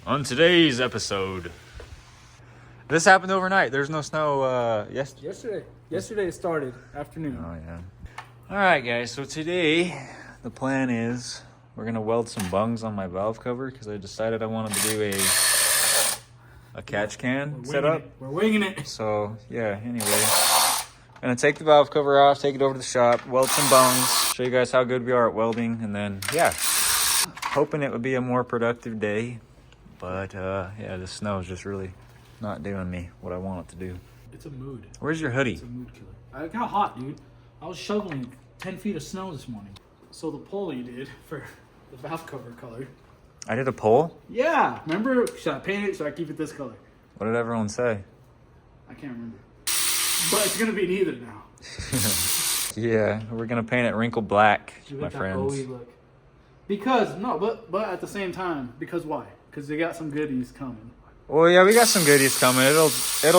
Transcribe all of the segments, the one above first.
On today's episode, this happened overnight. There's no snow Yesterday it started afternoon. Oh yeah. All right, guys. So today, the plan is we're gonna weld some bungs on my valve cover because I decided I wanted to do a catch can setup. We're winging it. So yeah. Anyway, gonna take the valve cover off, take it over to the shop, weld some bungs, show you guys how good we are at welding, and then yeah, hoping it would be a more productive day. But yeah, the snow is just really not doing me what I want it to do. It's a mood. Where's your hoodie? It's a mood killer. I got hot, dude. I was shoveling 10 feet of snow this morning. So the poll you did for the valve cover color. I did a poll? Yeah. Remember? Should I paint it? Should I keep it this color? What did everyone say? I can't remember. But it's going to be neither now. Yeah, we're going to paint it wrinkled black, my friends. OE look. Because, no, but at the same time, because why? Because they got some goodies coming. Well, yeah, we got some goodies coming. It'll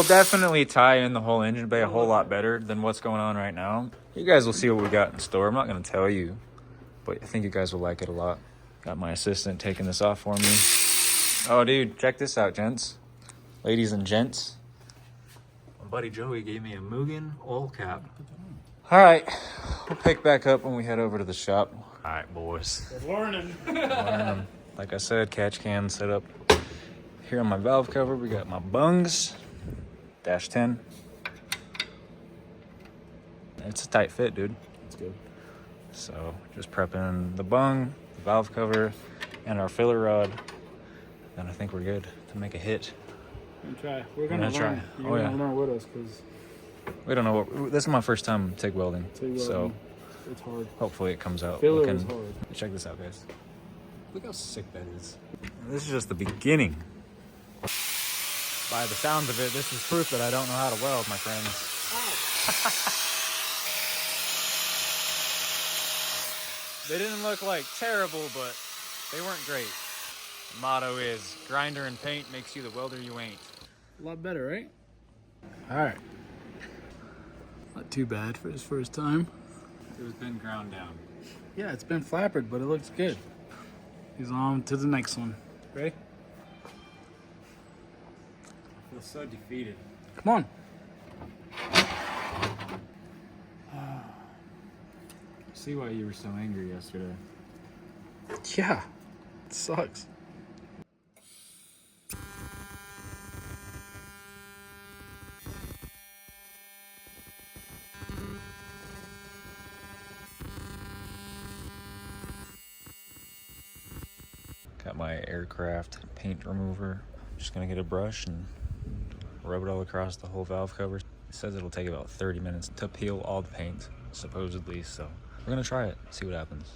definitely tie in the whole engine bay a whole lot better than what's going on right now. You guys will see what we got in store. I'm not going to tell you, but I think you guys will like it a lot. Got my assistant taking this off for me. Oh, dude, check this out, gents. Ladies and gents. My buddy Joey gave me a Mugen oil cap. All right, we'll pick back up when we head over to the shop. All right, boys. We're learning. Like I said, catch can set up here on my valve cover. We got my bungs, -10. It's a tight fit, dude. It's good. So just prepping the bung, the valve cover, and our filler rod. Then I think we're good to make a hit. We're gonna try. You're gonna learn with us because we don't know what. This is my first time TIG welding, so it's hard. hopefully it comes out. Filler is hard. Check this out, guys. Look how sick that is. This is just the beginning. By the sounds of it, this is proof that I don't know how to weld, my friends. They didn't look like terrible, but they weren't great. The motto is, grinder and paint makes you the welder you ain't. A lot better, right? All right. Not too bad for his first time. It was been ground down. Yeah, it's been flappered, but it looks good. He's on to the next one. Ready? I feel so defeated. Come on. See why you were so angry yesterday. Yeah, it sucks. Got my aircraft paint remover. Just gonna get a brush and rub it all across the whole valve cover. It says it'll take about 30 minutes to peel all the paint, supposedly, so we're gonna try it, see what happens.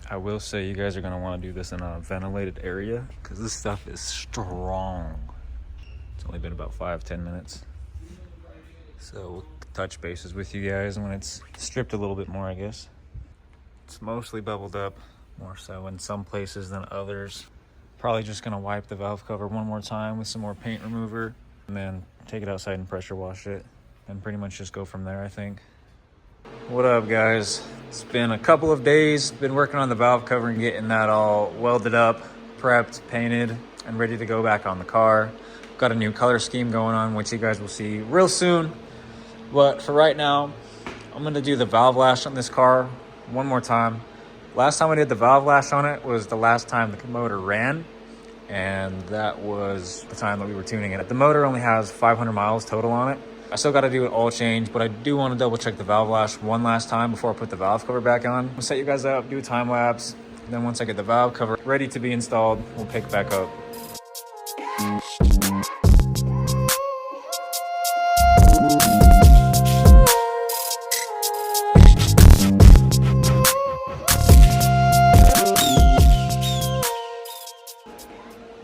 I will say you guys are gonna wanna do this in a ventilated area because this stuff is strong. It's only been about 5-10 minutes. So we'll touch bases with you guys when it's stripped a little bit more, I guess. It's mostly bubbled up, more so in some places than others. Probably just gonna wipe the valve cover one more time with some more paint remover and then take it outside and pressure wash it and pretty much just go from there, I think. What up, guys? It's been a couple of days, been working on the valve cover and getting that all welded up, prepped, painted, and ready to go back on the car. Got a new color scheme going on, which you guys will see real soon. But for right now, I'm gonna do the valve lash on this car one more time. Last time I did the valve lash on it was the last time the motor ran, and that was the time that we were tuning it. The motor only has 500 miles total on it. I still gotta do an oil change, but I do wanna double check the valve lash one last time before I put the valve cover back on. I'll set you guys up, do a time lapse, and then once I get the valve cover ready to be installed, we'll pick back up.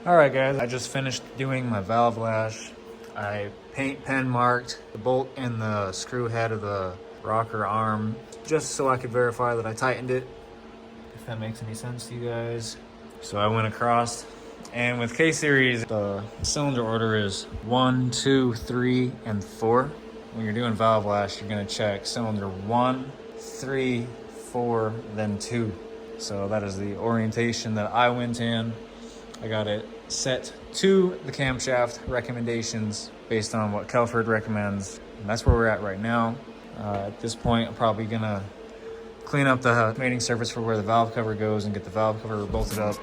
All right, guys, I just finished doing my valve lash. I paint pen marked the bolt and the screw head of the rocker arm just so I could verify that I tightened it, if that makes any sense to you guys. So I went across And with K-Series, the cylinder order is 1, 2, 3, and 4. When you're doing valve lash, you're gonna check cylinder 1, 3, 4, then 2. So that is the orientation that I went in. I got it set to the camshaft recommendations based on what Kelford recommends. And that's where we're at right now. At this point, I'm probably gonna clean up the mating surface for where the valve cover goes and get the valve cover bolted up.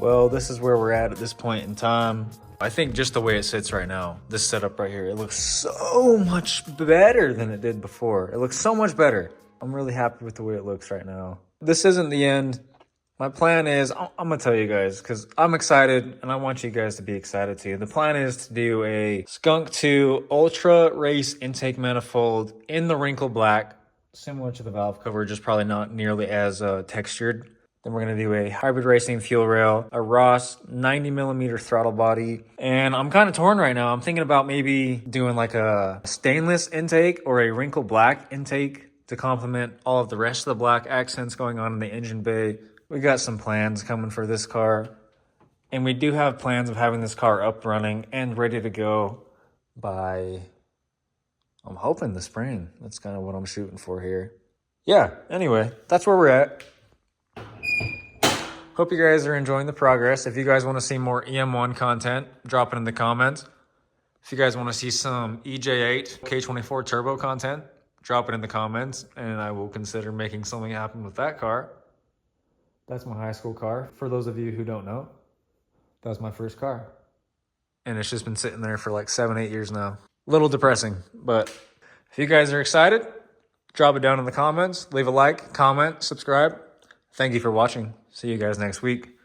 Well, this is where we're at this point in time. I think just the way it sits right now, this setup right here, it looks so much better than it did before. It looks so much better. I'm really happy with the way it looks right now. This isn't the end. My plan is, I'm gonna tell you guys, because I'm excited and I want you guys to be excited too. The plan is to do a Skunk 2 Ultra Race intake manifold in the wrinkle black, similar to the valve cover, just probably not nearly as textured. Then we're gonna do a hybrid racing fuel rail, a Ross 90mm throttle body. And I'm kind of torn right now. I'm thinking about maybe doing like a stainless intake or a wrinkle black intake to complement all of the rest of the black accents going on in the engine bay. We got some plans coming for this car. And we do have plans of having this car up running and ready to go by, I'm hoping the spring. That's kind of what I'm shooting for here. Yeah, anyway, that's where we're at. Hope you guys are enjoying the progress. If you guys want to see more EM1 content, drop it in the comments. If you guys want to see some EJ8 K24 turbo content, drop it in the comments, and I will consider making something happen with that car. That's my high school car. For those of you who don't know, that was my first car. And it's just been sitting there for like 7-8 years now. A little depressing, but if you guys are excited, drop it down in the comments. Leave a like, comment, subscribe. Thank you for watching. See you guys next week.